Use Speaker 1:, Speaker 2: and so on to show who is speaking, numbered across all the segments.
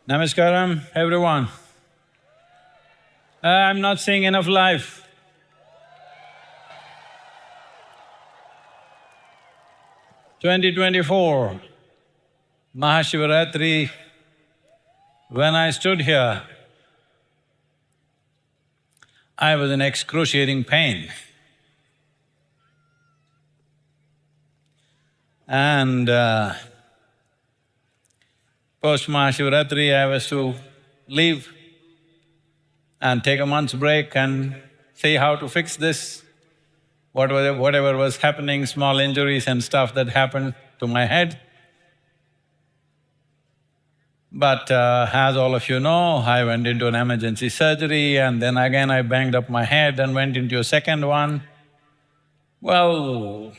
Speaker 1: Namaskaram, everyone. I'm not seeing enough life. (2024) Mahashivratri, when I stood here, I was in excruciating pain. And post Mahashivratri, I was to leave and take a month's break and see how to fix this, whatever was happening, small injuries and stuff that happened to my head. But as all of you know, I went into an emergency surgery and then again I banged up my head and went into a second one. Well,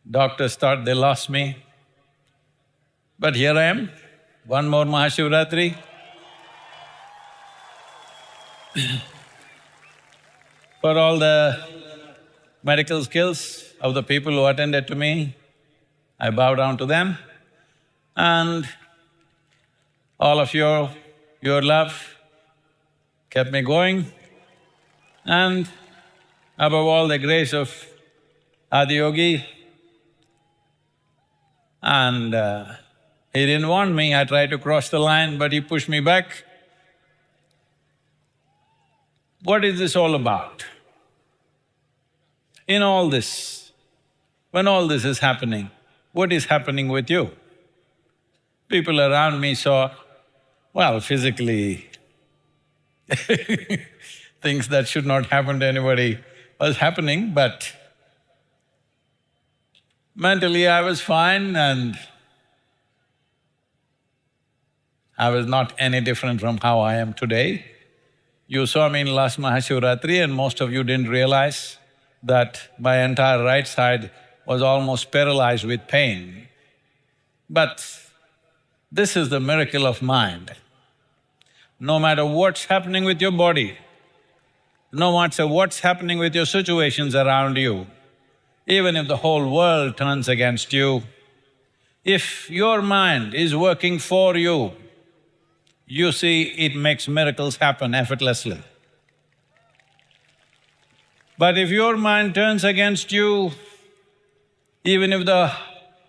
Speaker 1: doctors thought they lost me, but here I am, one more Mahashivratri. For all the medical skills of the people who attended to me, I bow down to them. And all of your love kept me going. And above all, the grace of Adiyogi. And he didn't want me, I tried to cross the line, but he pushed me back. What is this all about? In all this, when all this is happening, what is happening with you? People around me saw, well, physically things that should not happen to anybody was happening, but mentally I was fine and I was not any different from how I am today. You saw me in last Mahashivratri and most of you didn't realize that my entire right side was almost paralyzed with pain. But this is the miracle of mind. No matter what's happening with your body, no matter what's happening with your situations around you, even if the whole world turns against you, if your mind is working for you, you see it makes miracles happen effortlessly. But if your mind turns against you, even if the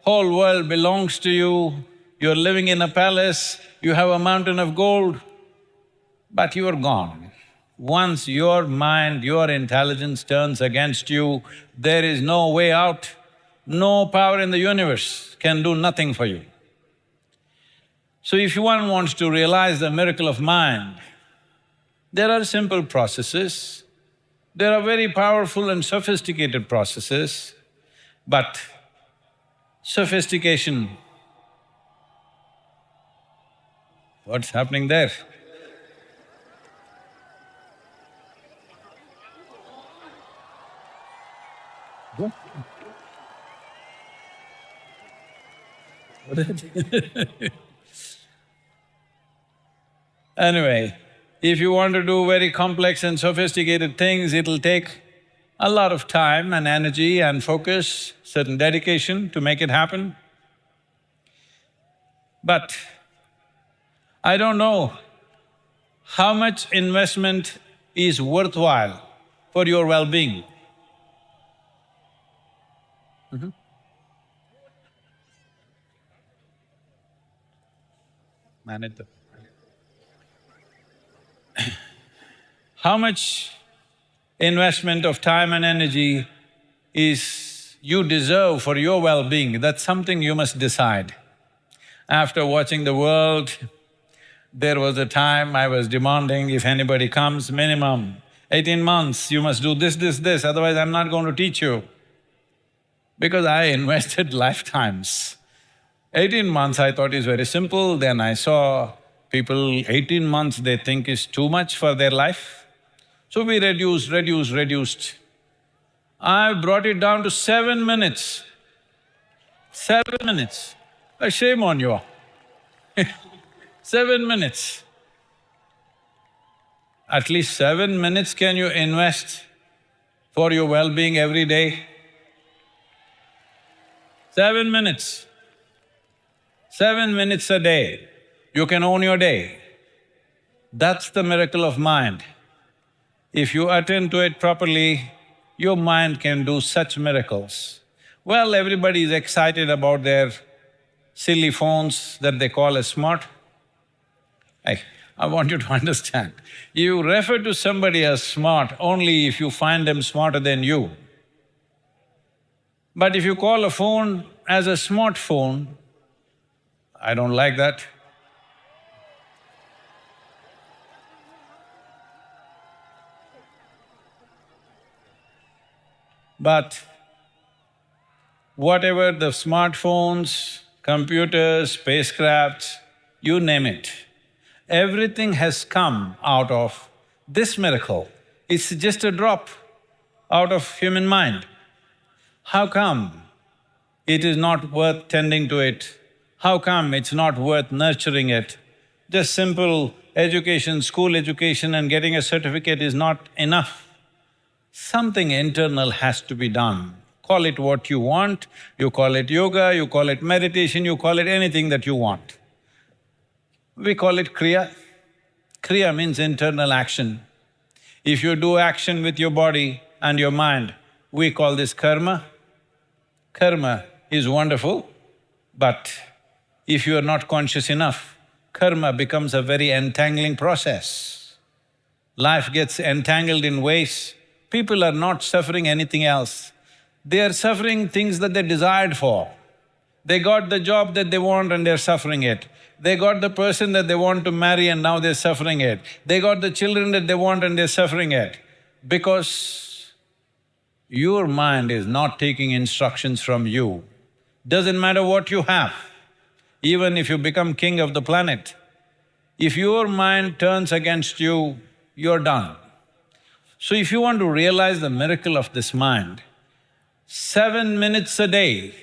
Speaker 1: whole world belongs to you, you're living in a palace, you have a mountain of gold, but you are gone. Once your mind, your intelligence turns against you, there is no way out. No power in the universe can do nothing for you. So if one wants to realize the miracle of mind, there are simple processes, there are very powerful and sophisticated processes, but sophistication… What's happening there? What? What is it? Anyway, if you want to do very complex and sophisticated things, it'll take a lot of time and energy and focus, certain dedication to make it happen. But I don't know how much investment is worthwhile for your well-being. Manage the… How much investment of time and energy is you deserve for your well-being, that's something you must decide. After watching the world, there was a time I was demanding if anybody comes, minimum 18 months, you must do this, otherwise I'm not going to teach you. Because I invested lifetimes. 18 months I thought is very simple, then I saw people 18 months they think is too much for their life. So we reduced. I brought it down to 7 minutes. 7 minutes. Shame on you. 7 minutes. At least 7 minutes can you invest for your well-being every day? 7 minutes. 7 minutes a day. You can own your day. That's the miracle of mind. If you attend to it properly, your mind can do such miracles. Well, everybody is excited about their silly phones that they call as smart. I want you to understand, you refer to somebody as smart only if you find them smarter than you. But if you call a phone as a smartphone, I don't like that. But whatever the smartphones, computers, spacecrafts, you name it, everything has come out of this miracle. It's just a drop out of human mind. How come it is not worth tending to it? How come it's not worth nurturing it? Just simple education, school education and getting a certificate is not enough. Something internal has to be done. Call it what you want, you call it yoga, you call it meditation, you call it anything that you want. We call it kriya. Kriya means internal action. If you do action with your body and your mind, we call this karma. Karma is wonderful, but if you are not conscious enough, karma becomes a very entangling process. Life gets entangled in ways. People are not suffering anything else. They are suffering things that they desired for. They got the job that they want and they're suffering it. They got the person that they want to marry and now they're suffering it. They got the children that they want and they're suffering it. Because your mind is not taking instructions from you. Doesn't matter what you have, even if you become king of the planet, if your mind turns against you, you're done. So if you want to realize the miracle of this mind, 7 minutes a day,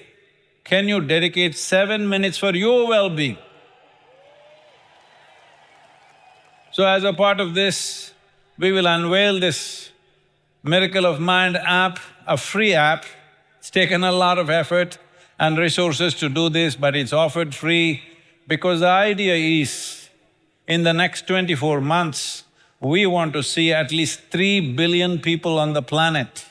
Speaker 1: can you dedicate 7 minutes for your well-being? So as a part of this, we will unveil this Miracle of Mind app, a free app. It's taken a lot of effort and resources to do this, but it's offered free because the idea is, in the next 24 months, we want to see at least 3 billion people on the planet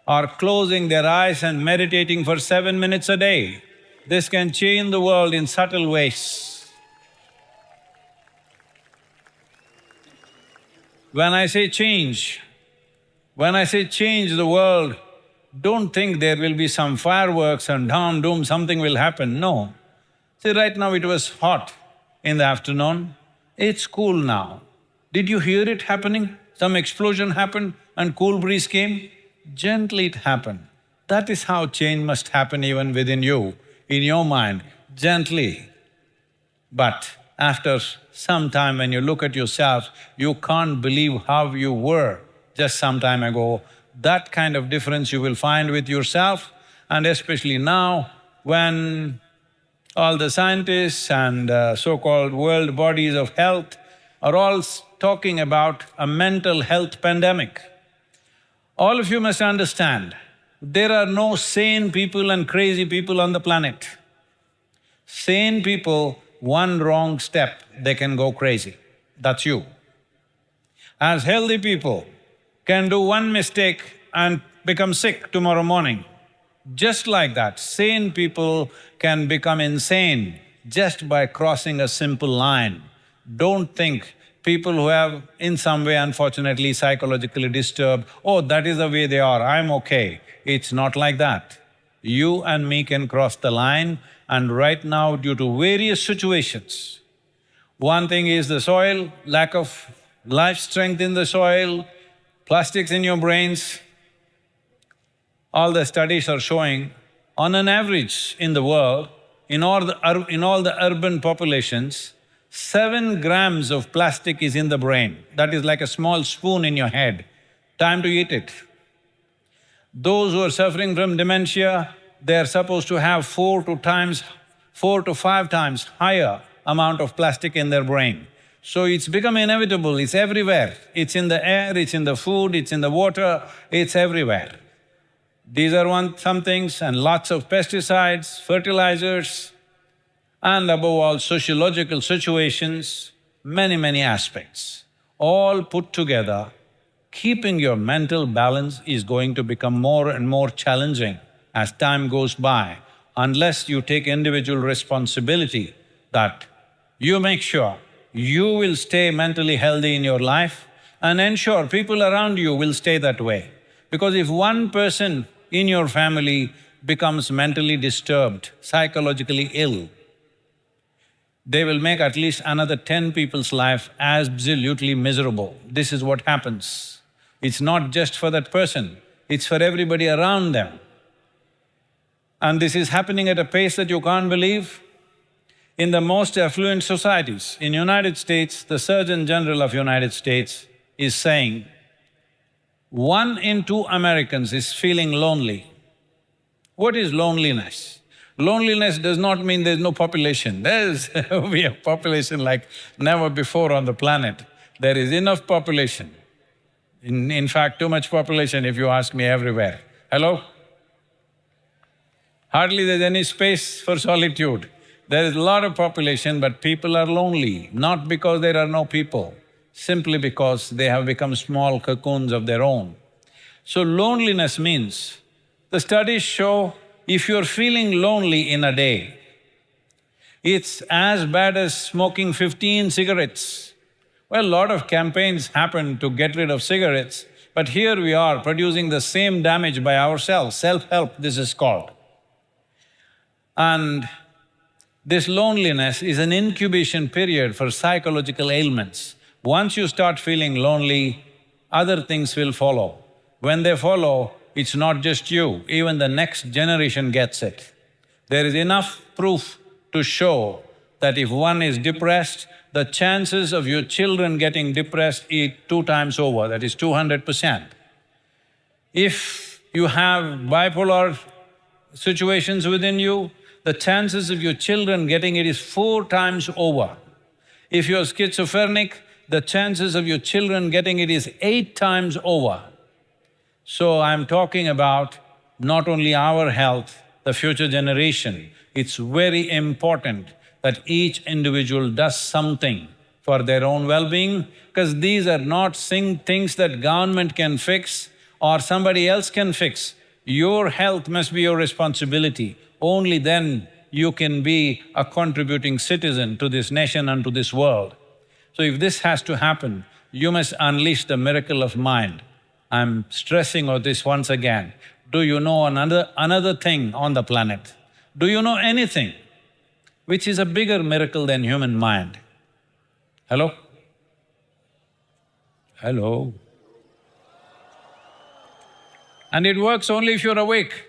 Speaker 1: are closing their eyes and meditating for 7 minutes a day. This can change the world in subtle ways. When I say change the world, don't think there will be some fireworks and doom, something will happen, no. See, right now it was hot in the afternoon, it's cool now. Did you hear it happening? Some explosion happened and cool breeze came? Gently it happened. That is how change must happen even within you, in your mind, gently. But after some time when you look at yourself, you can't believe how you were just some time ago. That kind of difference you will find with yourself, and especially now when all the scientists and so-called world bodies of health are all talking about a mental health pandemic. All of you must understand, there are no sane people and crazy people on the planet. Sane people, one wrong step, they can go crazy. That's you. As healthy people can do one mistake and become sick tomorrow morning, just like that, sane people can become insane just by crossing a simple line. Don't think people who have in some way unfortunately psychologically disturbed, oh, that is the way they are, I'm okay. It's not like that. You and me can cross the line, and right now due to various situations, one thing is the soil, lack of life strength in the soil, plastics in your brains. All the studies are showing, on an average in the world, in all the urban populations, 7 grams of plastic is in the brain. That is like a small spoon in your head. Time to eat it. Those who are suffering from dementia, they are supposed to have 4 to 5 times higher amount of plastic in their brain. So it's become inevitable, it's everywhere. It's in the air, it's in the food, it's in the water, it's everywhere. These are some things, and lots of pesticides, fertilizers, and above all sociological situations, many aspects. All put together, keeping your mental balance is going to become more and more challenging as time goes by, unless you take individual responsibility that you make sure you will stay mentally healthy in your life and ensure people around you will stay that way. Because if one person in your family becomes mentally disturbed, psychologically ill, they will make at least another 10 people's life absolutely miserable. This is what happens. It's not just for that person, it's for everybody around them. And this is happening at a pace that you can't believe. In the most affluent societies, in United States, the Surgeon General of United States is saying, 1 in 2 Americans is feeling lonely. What is loneliness? Loneliness does not mean there's no population. We have population like never before on the planet. There is enough population. In fact, too much population if you ask me everywhere. Hello? Hardly there's any space for solitude. There is a lot of population, but people are lonely, not because there are no people, simply because they have become small cocoons of their own. So loneliness means, the studies show if you're feeling lonely in a day, it's as bad as smoking 15 cigarettes. Well, a lot of campaigns happen to get rid of cigarettes, but here we are producing the same damage by ourselves, self-help this is called. And this loneliness is an incubation period for psychological ailments. Once you start feeling lonely, other things will follow. When they follow, it's not just you, even the next generation gets it. There is enough proof to show that if one is depressed, the chances of your children getting depressed is 2 times over, that is 200%. If you have bipolar situations within you, the chances of your children getting it is 4 times over. If you're schizophrenic, the chances of your children getting it is 8 times over. So I'm talking about not only our health, the future generation. It's very important that each individual does something for their own well-being, because these are not things that government can fix or somebody else can fix. Your health must be your responsibility. Only then you can be a contributing citizen to this nation and to this world. So if this has to happen, you must unleash the miracle of mind. I'm stressing on this once again. Do you know another thing on the planet? Do you know anything which is a bigger miracle than human mind? Hello? Hello? And it works only if you're awake.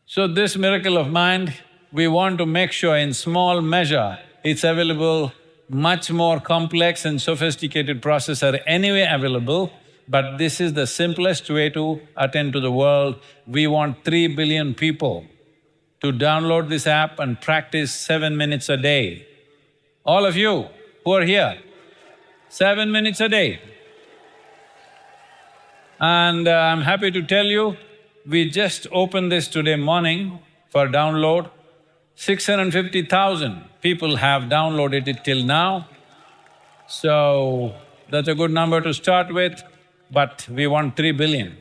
Speaker 1: So this miracle of mind, we want to make sure in small measure it's available. Much more complex and sophisticated processes are anyway available, but this is the simplest way to attend to the world. We want 3 billion people to download this app and practice 7 minutes a day. All of you who are here, 7 minutes a day. And I'm happy to tell you, we just opened this today morning for download. 650,000 people have downloaded it till now. So, that's a good number to start with, but we want 3 billion.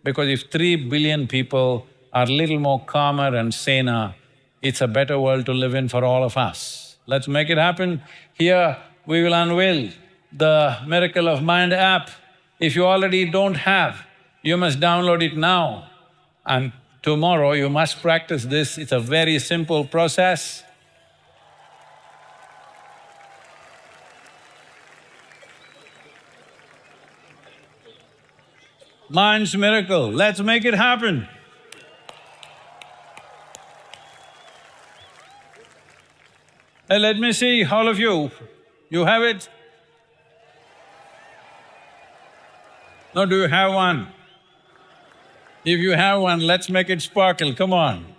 Speaker 1: Because if 3 billion people are little more calmer and saner, it's a better world to live in for all of us. Let's make it happen. Here, we will unveil the Miracle of Mind app. If you already don't have, you must download it now. And tomorrow you must practice this, it's a very simple process. Mind's miracle, let's make it happen. Hey, let me see, all of you, you have it? No, do you have one? If you have one, let's make it sparkle, come on.